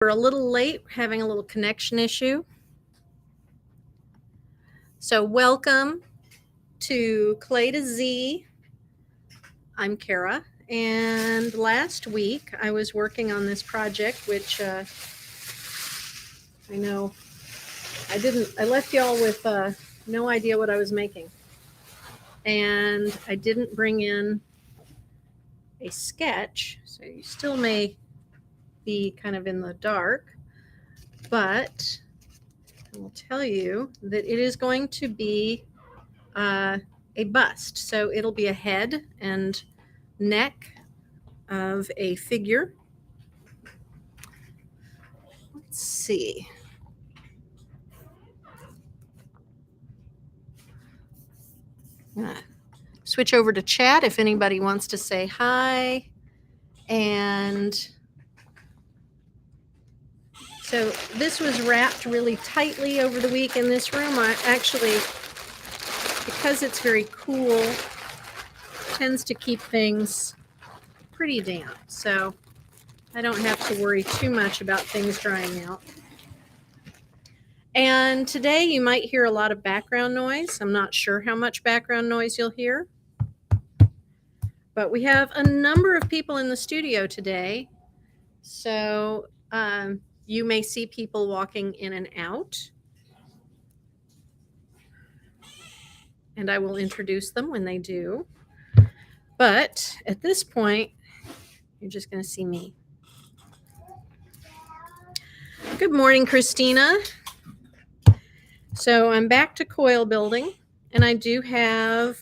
We're a little late, having a little connection issue. So welcome to Clay to Z. I'm Kara, and last week I was working on this project, which I know I left y'all with no idea what I was making. And I didn't bring in a sketch, so you still may be kind of in the dark, but I will tell you that it is going to be a bust. So it'll be a head and neck of a figure. Let's see. Switch over to chat if anybody wants to say hi. And so this was wrapped really tightly over the week in this room. I actually, because it's very cool, tends to keep things pretty damp. So I don't have to worry too much about things drying out. And today you might hear a lot of background noise. I'm not sure how much background noise you'll hear. But we have a number of people in the studio today. So you may see people walking in and out. And I will introduce them when they do. But at this point, you're just going to see me. Good morning, Christina. So I'm back to coil building, and I do have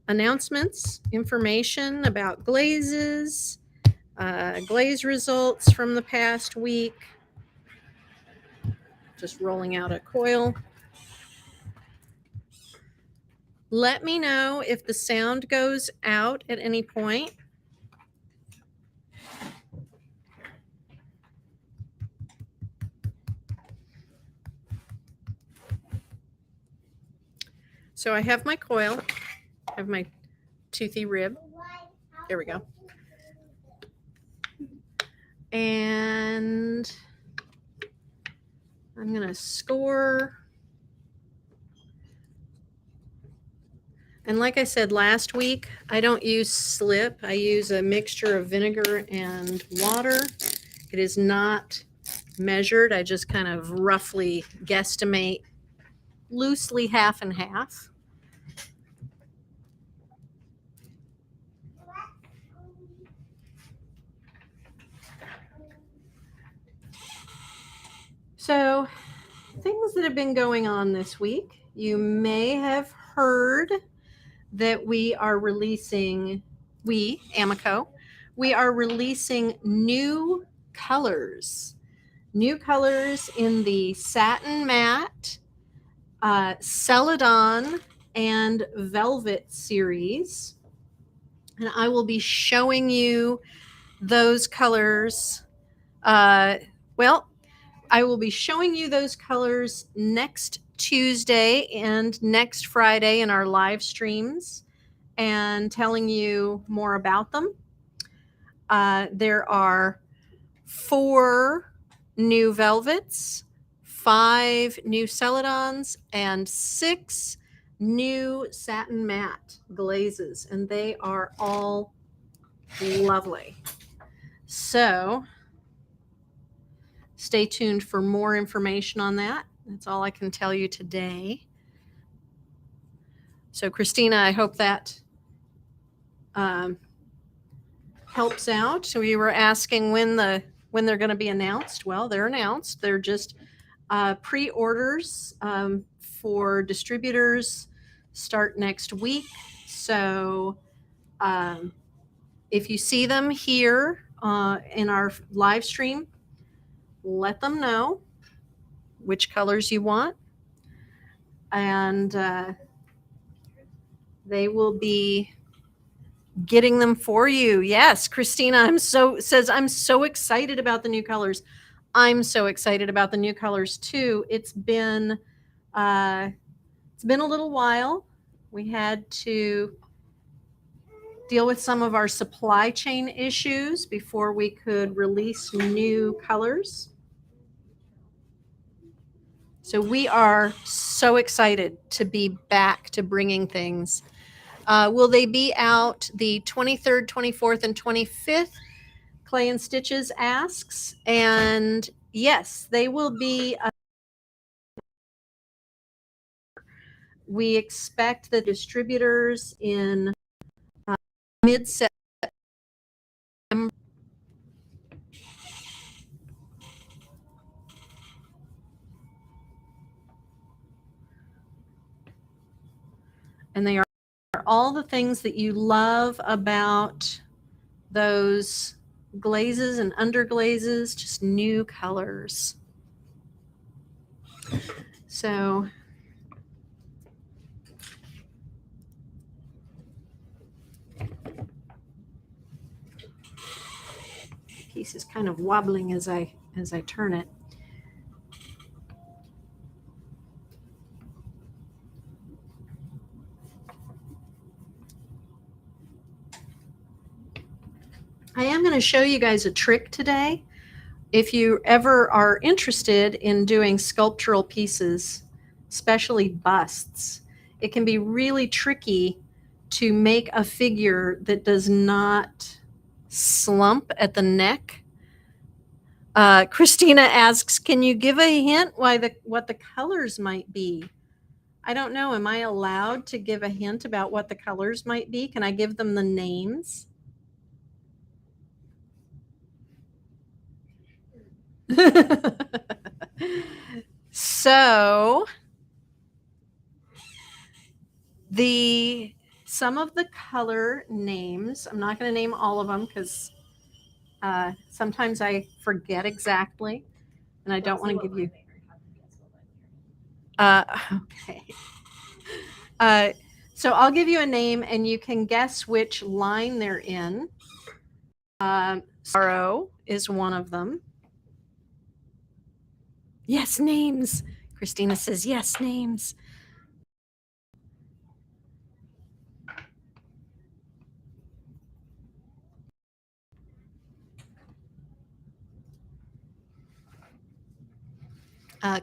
announcements, information about glazes, glaze results from the past week. Just rolling out a coil. Let me know if the sound goes out at any point. So I have my coil, I have my toothy rib. There we go. And I'm going to score. And like I said last week, I don't use slip. I use a mixture of vinegar and water. It is not measured. I just kind of roughly guesstimate, loosely half and half. So, things that have been going on this week. You may have heard that we are releasing, Amaco, we are releasing new colors. New colors in the satin matte, Celadon, and Velvet series. And I will be showing you those colors. I will be showing you those colors next Tuesday and next Friday in our live streams and telling you more about them. There are 4 new velvets, 5 new Celadons, and 6 new satin matte glazes, and they are all lovely. So stay tuned for more information on that. That's all I can tell you today. So Christina, I hope that helps out. So we were asking when they're going to be announced. Well, they're announced. They're just pre-orders for distributors start next week. So if you see them here in our live stream, let them know which colors you want, and they will be getting them for you. Yes, Christina, I'm so excited about the new colors. I'm so excited about the new colors too. It's been a little while. We had to deal with some of our supply chain issues before we could release new colors. So we are so excited to be back to bringing things. Will they be out the 23rd, 24th, and 25th? Clay and Stitches asks. And yes, they will be. We expect the distributors in mid-September. And they are all the things that you love about those glazes and underglazes, just new colors. So piece is kind of wobbling as I turn it. I am going to show you guys a trick today. If you ever are interested in doing sculptural pieces, especially busts, it can be really tricky to make a figure that does not slump at the neck. Christina asks, can you give a hint what the colors might be? I don't know. Am I allowed to give a hint about what the colors might be? Can I give them the names? So some of the color names, I'm not going to name all of them because sometimes I forget exactly, and I don't want to give you. Okay. So I'll give you a name, and you can guess which line they're in. Sorrow is one of them. Yes, names. Christina says yes, names.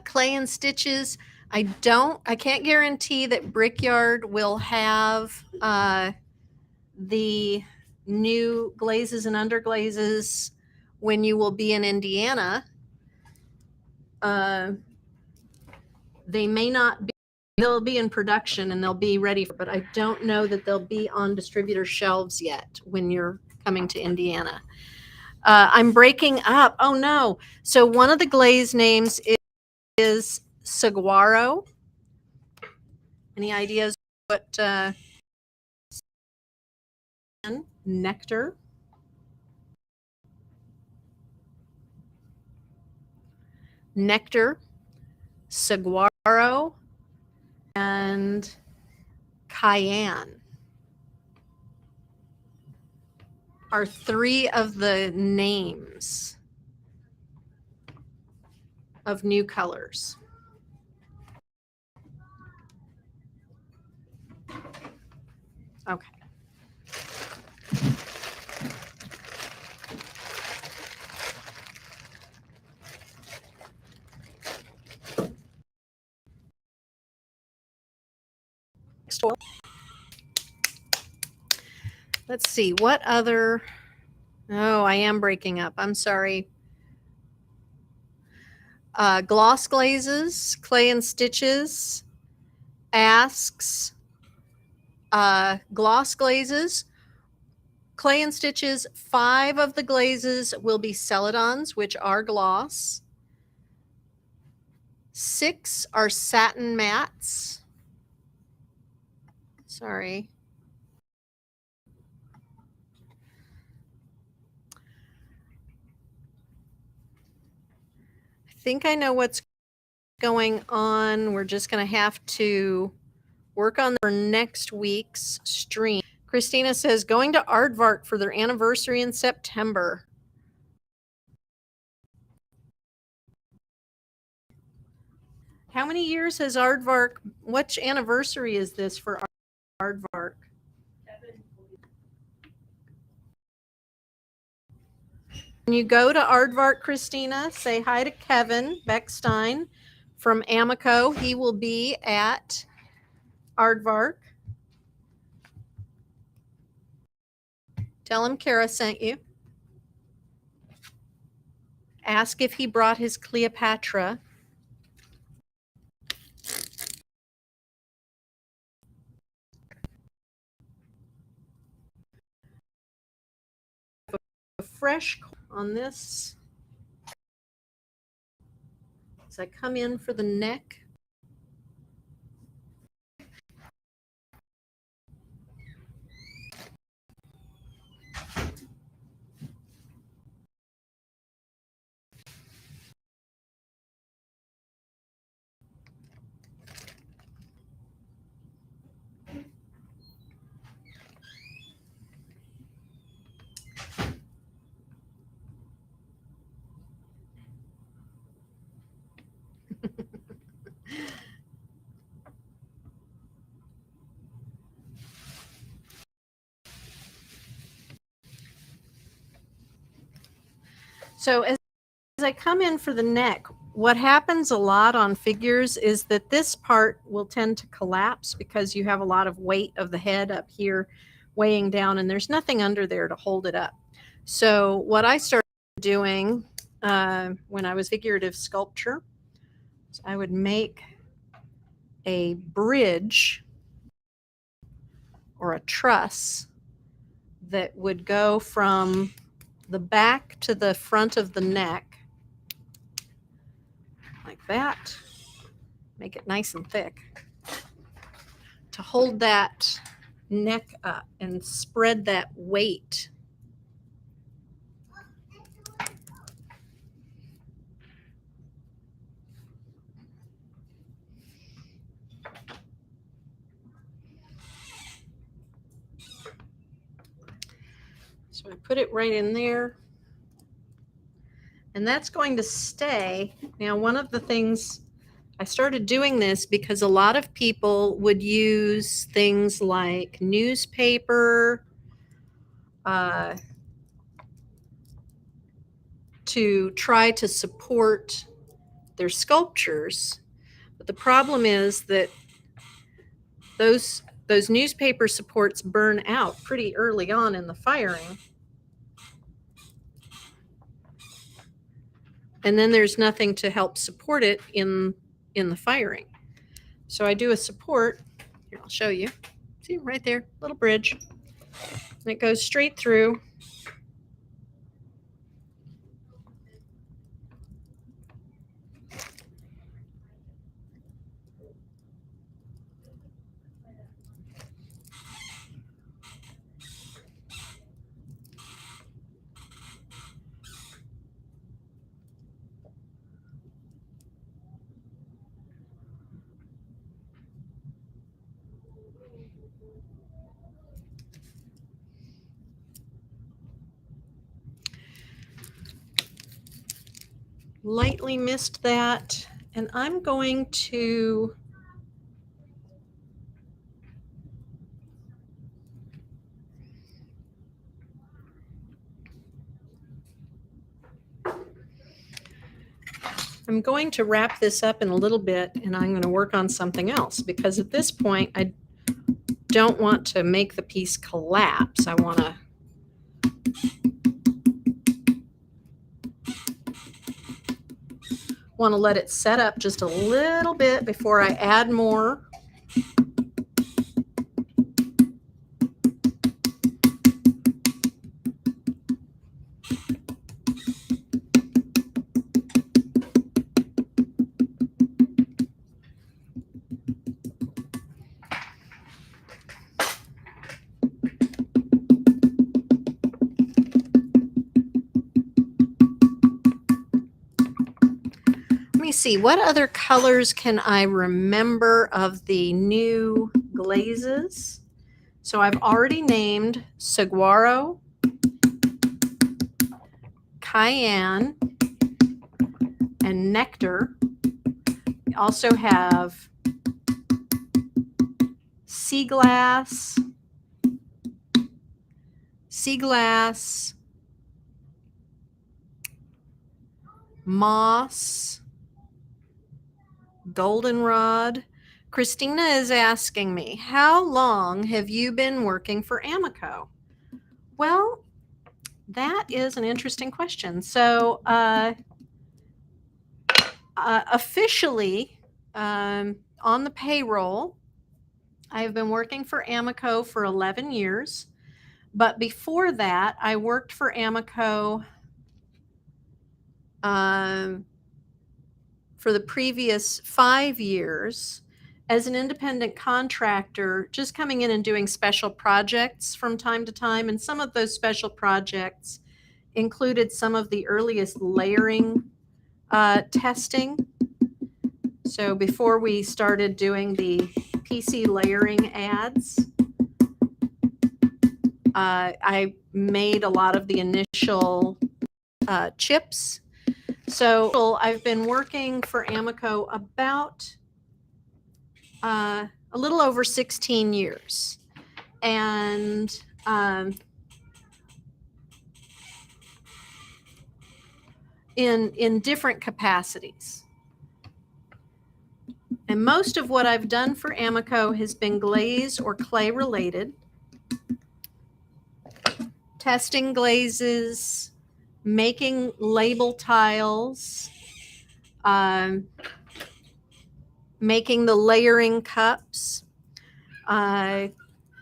Clay and Stitches. I can't guarantee that Brickyard will have the new glazes and underglazes when you will be in Indiana. They may not be, they'll be in production and they'll be ready, but I don't know that they'll be on distributor shelves yet when you're coming to Indiana. I'm breaking up. Oh no. So one of the glaze names is saguaro. Any ideas what nectar? Nectar, saguaro, and cayenne are three of the names of new colors. Okay. Let's see, what other, oh, I am breaking up. I'm sorry. Gloss glazes, Clay and Stitches asks, gloss glazes, Clay and Stitches, 5 of the glazes will be celadons, which are gloss. 6 are satin mattes. Sorry. I think I know what's going on. We're just going to have to work on for next week's stream. Christina says, going to Aardvark for their anniversary in September. How many years has Aardvark, which anniversary is this for Aardvark? When you go to Aardvark, Christina, say hi to Kevin Beckstein from Amaco. He will be at Aardvark. Tell him Kara sent you. Ask if he brought his Cleopatra. A fresh on this. As I come in for the neck. So as I come in for the neck, what happens a lot on figures is that this part will tend to collapse because you have a lot of weight of the head up here weighing down, and there's nothing under there to hold it up. So what I started doing when I was figurative sculpture, I would make a bridge or a truss that would go from the back to the front of the neck like that. Make it nice and thick to hold that neck up and spread that weight. So I put it right in there, and that's going to stay. Now, one of the things I started doing this because a lot of people would use things like newspaper to try to support their sculptures. But the problem is that those newspaper supports burn out pretty early on in the firing. And then there's nothing to help support it in the firing. So I do a support. Here, I'll show you. See, right there, little bridge. And it goes straight through. Lightly missed that, and I'm going to wrap this up in a little bit, and I'm going to work on something else, because at this point I don't want to make the piece collapse. I want to let it set up just a little bit before I add more. Let me see, what other colors can I remember of the new glazes? So I've already named saguaro, cayenne, and nectar. We also have sea glass, moss, goldenrod. Christina is asking me, how long have you been working for Amaco? Well, that is an interesting question. So officially on the payroll, I've been working for Amaco for 11 years. But before that, I worked for Amaco for the previous 5 years as an independent contractor, just coming in and doing special projects from time to time. And some of those special projects included some of the earliest layering testing. So before we started doing the PC layering ads, I made a lot of the initial chips. So I've been working for Amaco about a little over 16 years. And in different capacities. And most of what I've done for Amaco has been glaze or clay related. Testing glazes, making label tiles, making the layering cups,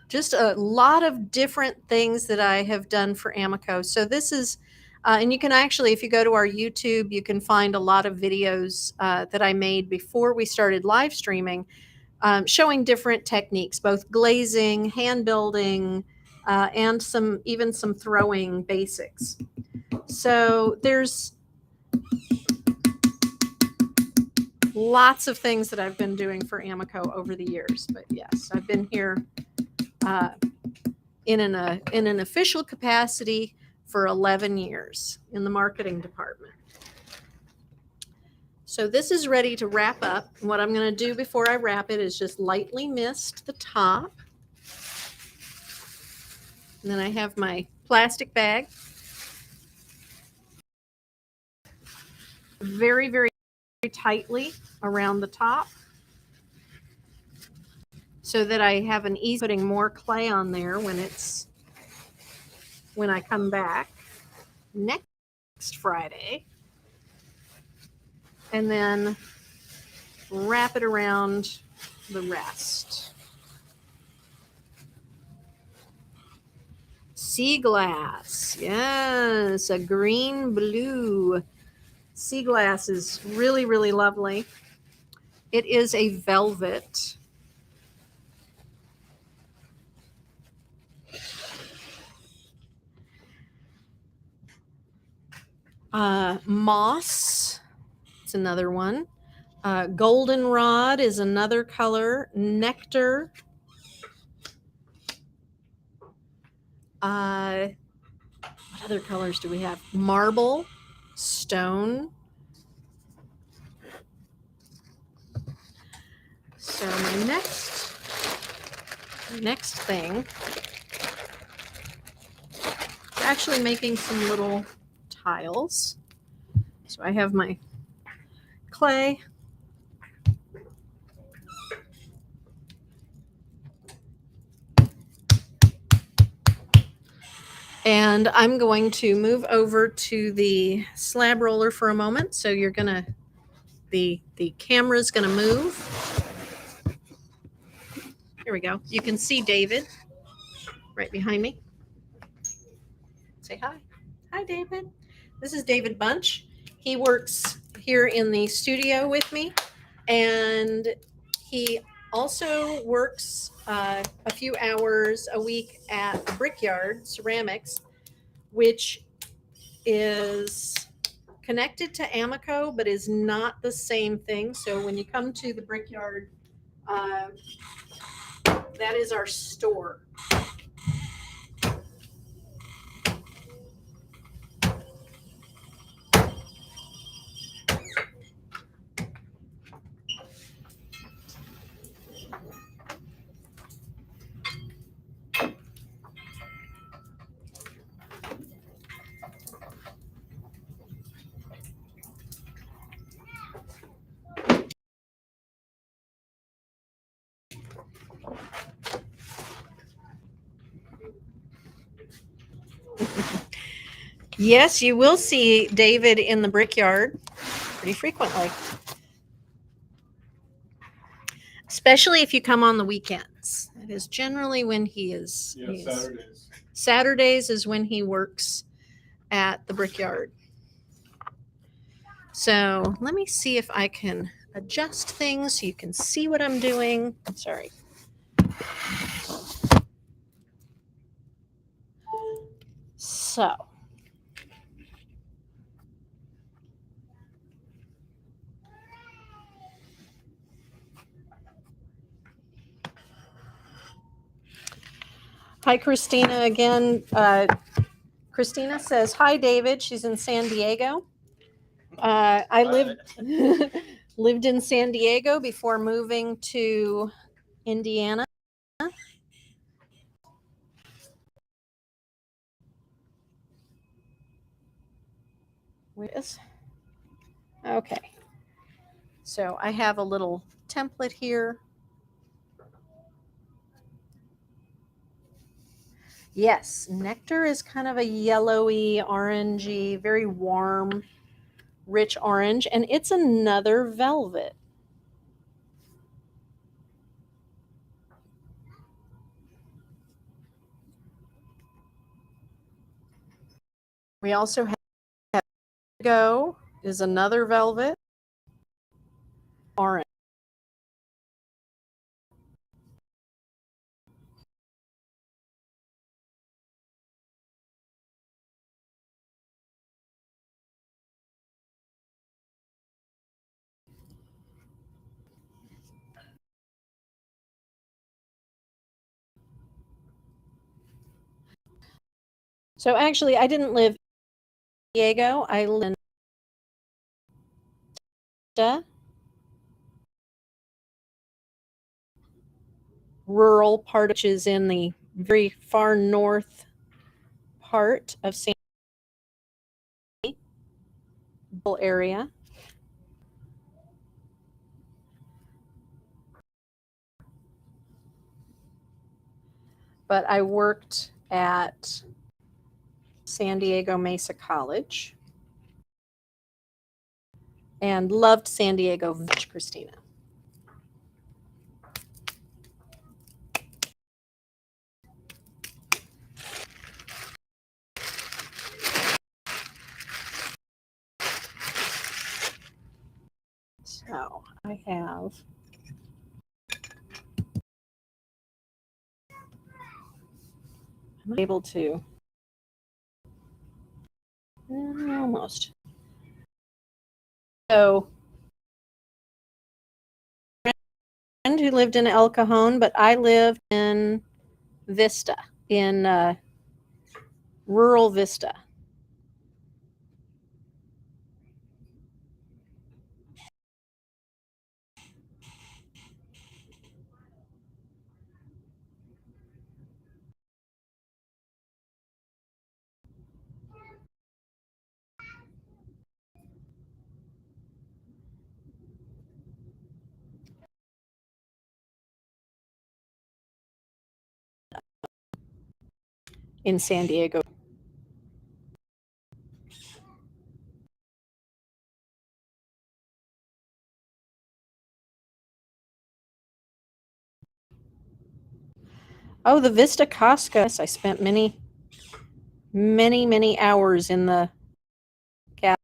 just a lot of different things that I have done for Amaco. So this is, and you can actually, if you go to our YouTube, you can find a lot of videos that I made before we started live streaming, showing different techniques, both glazing, hand building, and even some throwing basics. So there's lots of things that I've been doing for Amaco over the years. But yes, I've been here in an official capacity for 11 years in the marketing department. So this is ready to wrap up. What I'm going to do before I wrap it is just lightly mist the top. And then I have my plastic bag. Very, very tightly around the top so that I have an easy putting more clay on there when I come back next Friday. And then wrap it around the rest. Sea glass. Yes, a green blue. Sea glass is really, really lovely. It is a velvet. Moss. It's another one. Goldenrod is another color. Nectar. What other colors do we have? Marble, stone. So my next thing is actually making some little tiles. So I have my clay. And I'm going to move over to the slab roller for a moment. So you're going to, the camera's going to move. Here we go. You can see David right behind me. Say hi. Hi, David. This is David Bunch. He works here in the studio with me. And he also works a few hours a week at Brickyard Ceramics, which is connected to Amaco, but is not the same thing. So when you come to the Brickyard, that is our store. Yes, you will see David in the Brickyard pretty frequently, especially if you come on the weekends. That is generally when he is. Yeah, Saturdays. Saturdays is when he works at the Brickyard. So let me see if I can adjust things so you can see what I'm doing. Sorry. So hi, Christina again. Christina says, hi, David. She's in San Diego. I lived in San Diego before moving to Indiana. Okay. So I have a little template here. Yes, nectar is kind of a yellowy, orangey, very warm, rich orange, and it's another velvet. We also have Go is another velvet, orange. So actually, I didn't live in Diego. I lived in rural part, which is in the very far north part of San Diego area. But I worked at San Diego Mesa College and loved San Diego, Christina. So I have I'm able to almost. So friend who lived in El Cajon, but I lived in Vista, in rural Vista. In San Diego. Oh, the Vista Costco. I spent many hours in the gas.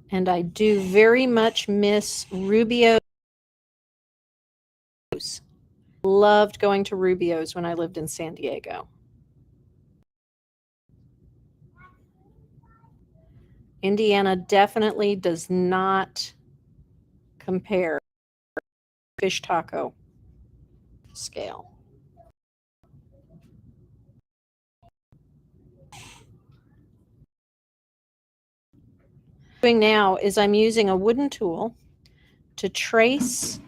And I do very much miss Rubio's. Loved going to Rubio's when I lived in San Diego. Indiana definitely does not compare fish taco scale. What I'm doing now is I'm using a wooden tool to trace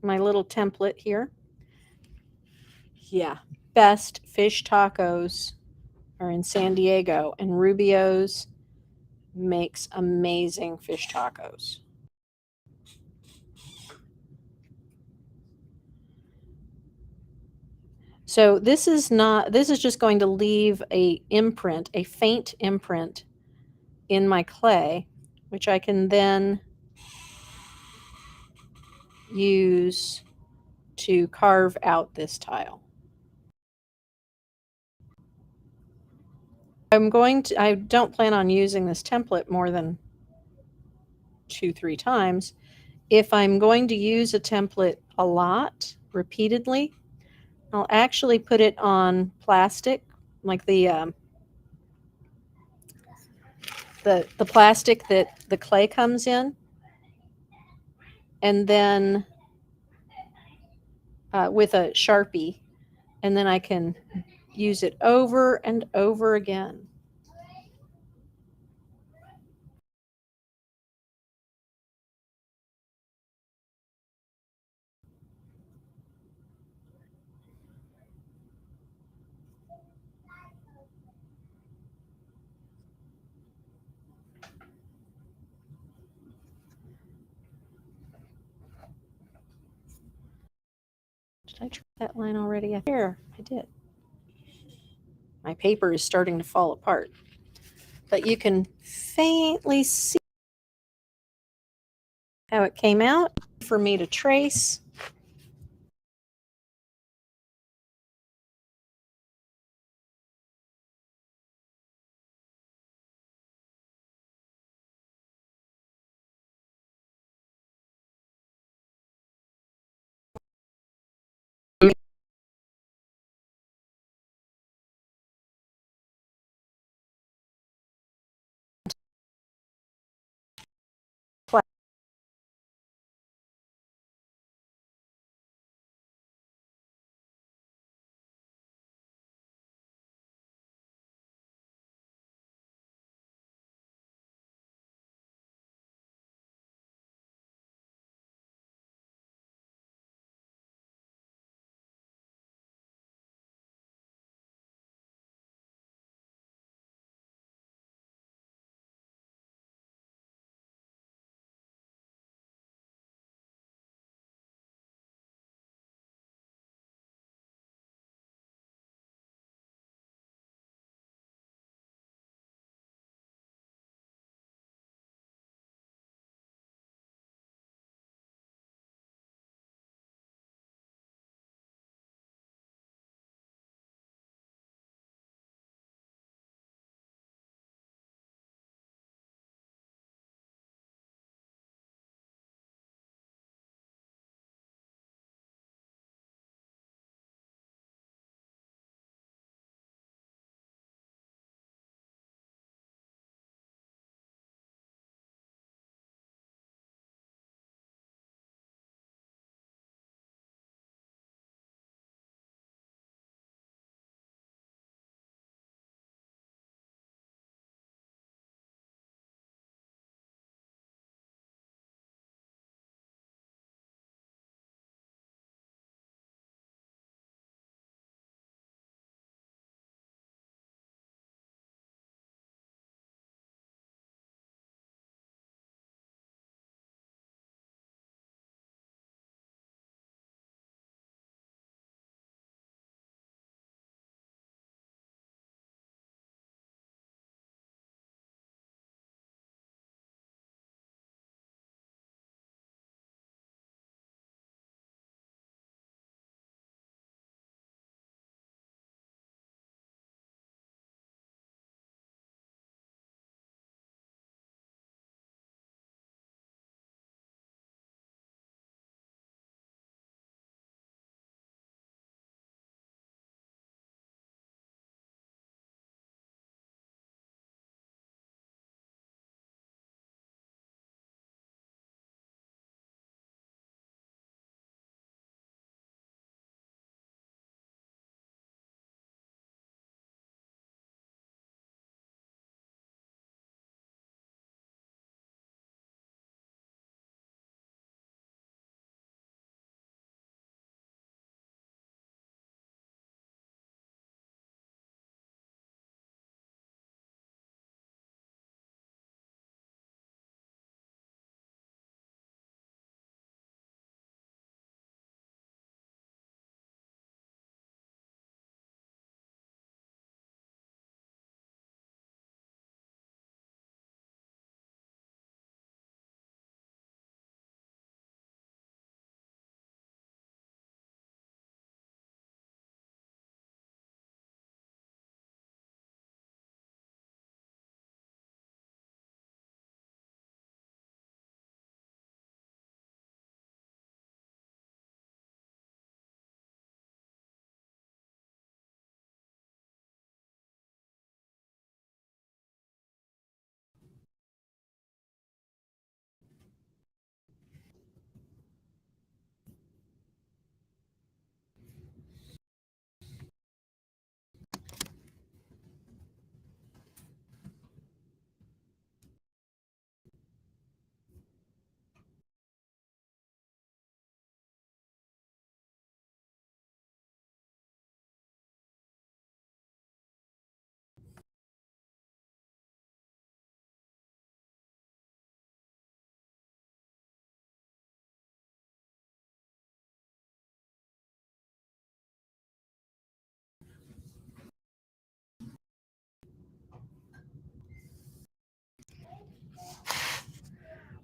my little template here. Yeah, best fish tacos are in San Diego, and Rubio's makes amazing fish tacos. So this is just going to leave a faint imprint in my clay, which I can then use to carve out this tile. I don't plan on using this template more than 2-3 times. If I'm going to use a template a lot, repeatedly, I'll actually put it on plastic, like the plastic that the clay comes in, and then with a Sharpie, and then I can use it over and over again. Did I try that line already? Here, I did. My paper is starting to fall apart, but you can faintly see how it came out. For me to trace,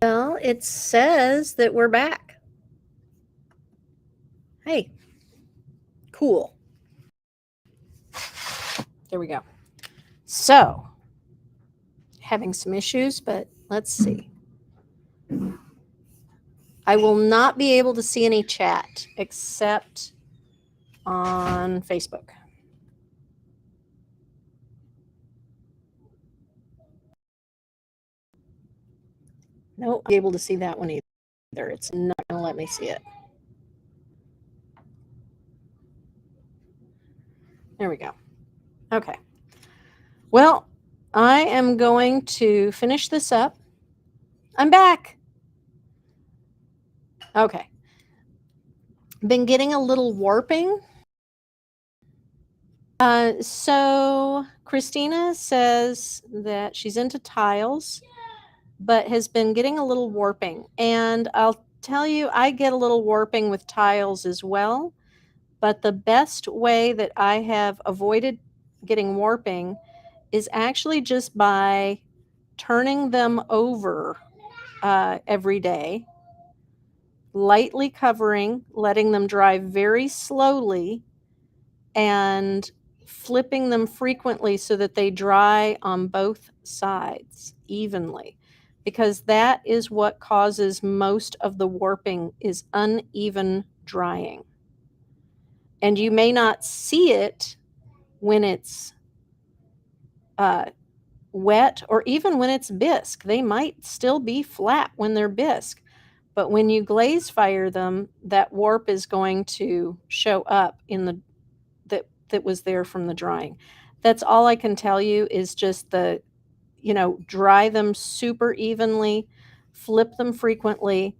Well, it says that we're back. Hey, cool. There we go. So, having some issues, but let's see. I will not be able to see any chat except on Facebook. Nope, I'll be able to see that one either. It's not going to let me see it. There we go. Okay. Well, I am going to finish this up. I'm back. Okay. Been getting a little warping. So Christina says that she's into tiles, but has been getting a little warping. And I'll tell you, I get a little warping with tiles as well. But the best way that I have avoided getting warping is actually just by turning them over every day, lightly covering, letting them dry very slowly, and flipping them frequently so that they dry on both sides evenly, because that is what causes most of the warping, is uneven drying. And you may not see it when it's wet, or even when it's bisque. They might still be flat when they're bisque, but when you glaze fire them, that warp is going to show up in the that was there from the drying. That's all I can tell you, is just dry them super evenly, flip them frequently,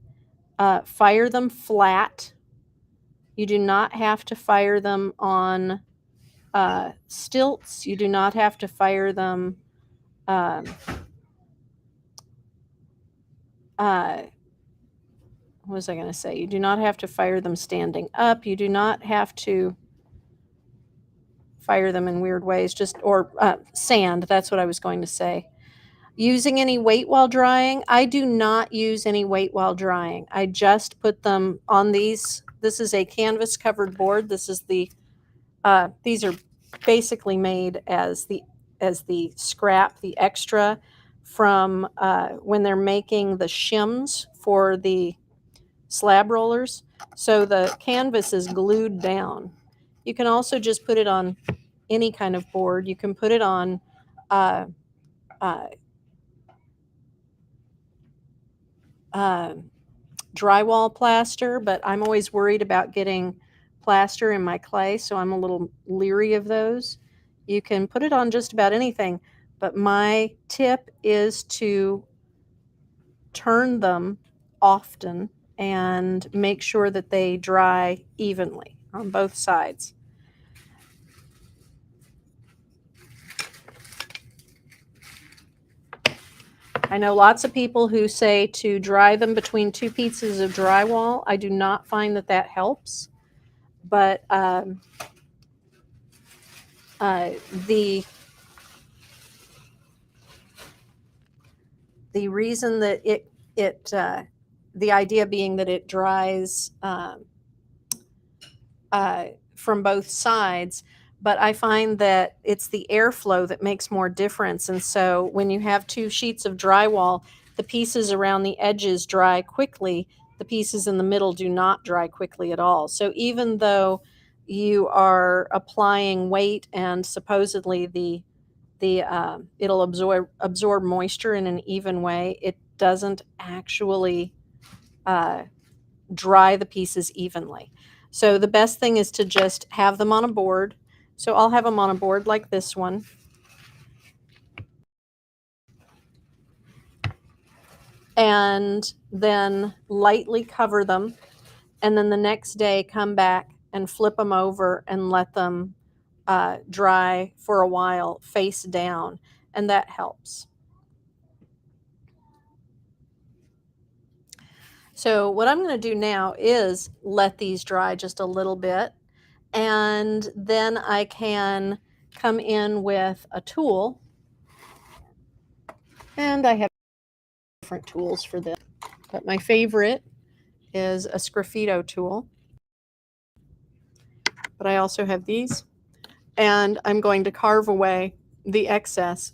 fire them flat. You do not have to fire them on stilts. You do not have to fire them what was I going to say? You do not have to fire them standing up. You do not have to fire them in weird ways, or sand. That's what I was going to say. Using any weight while drying? I do not use any weight while drying. I just put them on these. This is a canvas covered board. These are basically made as the scrap, the extra from when they're making the shims for the slab rollers. So the canvas is glued down. You can also just put it on any kind of board. You can put it on uh, drywall plaster, but I'm always worried about getting plaster in my clay, so I'm a little leery of those. You can put it on just about anything, but my tip is to turn them often and make sure that they dry evenly on both sides. I know lots of people who say to dry them between two pieces of drywall. I do not find that helps, but the reason that the idea being that it dries from both sides, but I find that it's the airflow that makes more difference. And so when you have two sheets of drywall, the pieces around the edges dry quickly. The pieces in the middle do not dry quickly at all. So even though you are applying weight and supposedly it'll absorb moisture in an even way, it doesn't actually dry the pieces evenly. So the best thing is to just have them on a board. So I'll have them on a board like this one. And then lightly cover them. And then the next day come back and flip them over and let them dry for a while face down. And that helps. So what I'm going to do now is let these dry just a little bit, and then I can come in with a tool, and I have different tools for this. But my favorite is a Scuffito tool. But I also have these. And I'm going to carve away the excess.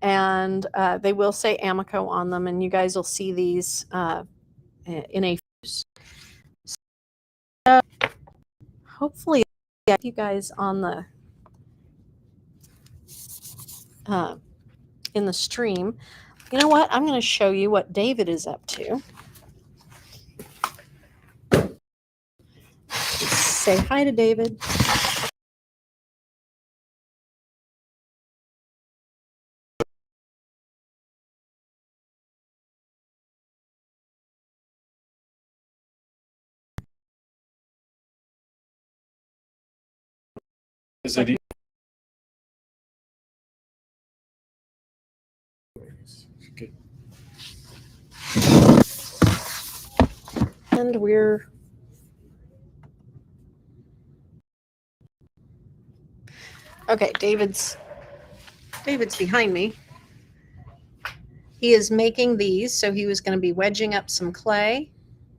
And they will say Amaco on them. And you guys will see these in a hopefully I'll get you guys on the in the stream. You know what? I'm going to show you what David is up to. Say hi to David. Is it? Okay. And we're okay. David's behind me. He is making these, so he was going to be wedging up some clay.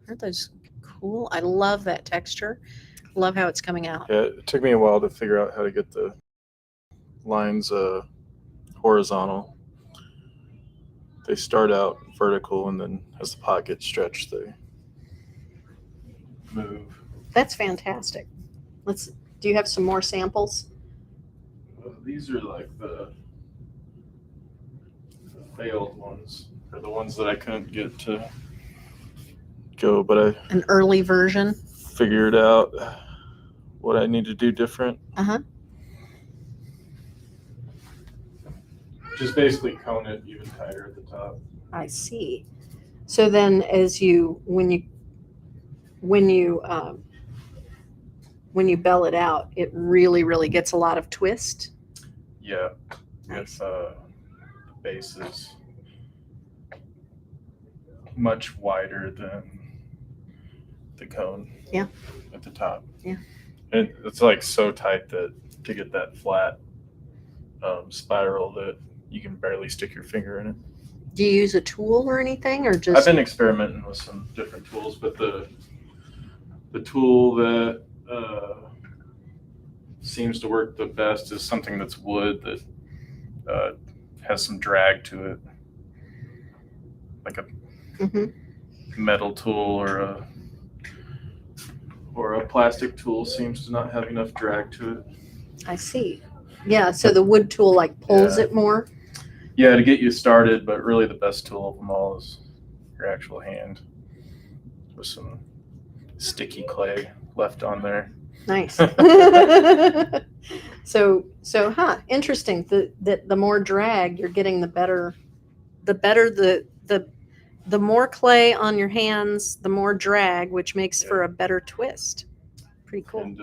Aren't those cool? I love that texture. Love how it's coming out. Yeah, it took me a while to figure out how to get the lines horizontal. They start out vertical, and then as the pot gets stretched, they move. That's fantastic. Do you have some more samples? These are like the failed ones, or the ones that I couldn't get to go, but An early version. figured out what I need to do different. Just basically cone it even tighter at the top. I see. So then, when you bell it out, it really, really gets a lot of twist. Yeah, Nice. the base is much wider than the cone. Yeah. At the top. Yeah. And it's like so tight that to get that flat spiral that you can barely stick your finger in it. Do you use a tool or anything, or just? I've been experimenting with some different tools, but the tool that seems to work the best is something that's wood that has some drag to it, like a metal tool or a plastic tool seems to not have enough drag to it. I see. Yeah, so the wood tool like pulls it more. Yeah, to get you started, but really the best tool of them all is your actual hand with some sticky clay left on there. Nice. So, interesting. The more drag you're getting, the better the more clay on your hands, the more drag, which makes for a better twist. Pretty cool. And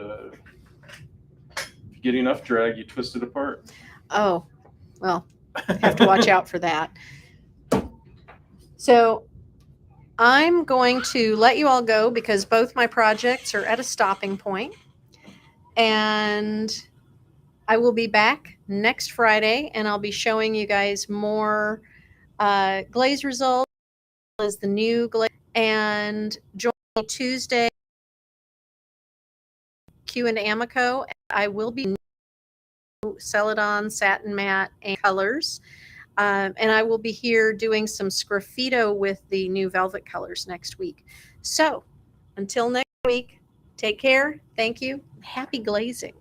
if you get enough drag, you twist it apart. Oh, well, have to watch out for that. So I'm going to let you all go because both my projects are at a stopping point. And I will be back next Friday, and I'll be showing you guys more glaze results as the new glaze. And join me Tuesday Q and Amaco. I will be Celadon, satin matte, and colors. And I will be here doing some Scuffito with the new velvet colors next week. So until next week, take care. Thank you. Happy glazing.